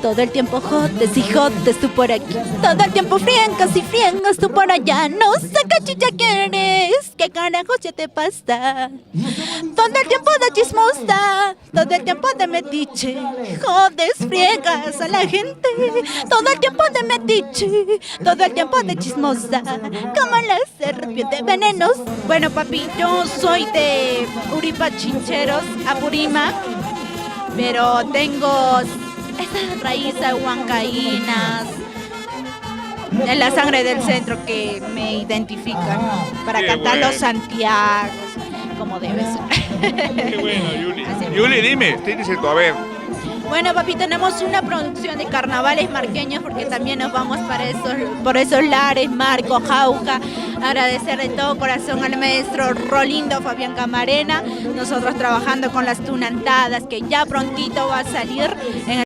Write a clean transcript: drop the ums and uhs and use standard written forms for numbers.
Todo el tiempo jotes y jotes tú por aquí. Todo el tiempo friegas y friegas tú por allá. No sé qué chicha quieres, qué carajos ya te pasa. Todo el tiempo de chismosa, todo el tiempo de metiche. Jodes, friegas a la gente. Todo el tiempo de metiche, todo el tiempo de chismosa. Como la serpiente venenos. Bueno, papi, yo soy de Uripa Chincheros, Apurímac, pero tengo esas raíces huancaínas en la sangre del centro que me identifican para Qué cantar bueno. los Santiagos como debe ser. Qué bueno, Yuli. Así es. Yuli, dime, tienes esto, a ver. Bueno, papi, tenemos una producción de carnavales marqueños porque también nos vamos por esos lares, Marco, Jauja. Agradecer de todo corazón al maestro Rolindo Fabián Camarena. Nosotros trabajando con las tunantadas que ya prontito va a salir en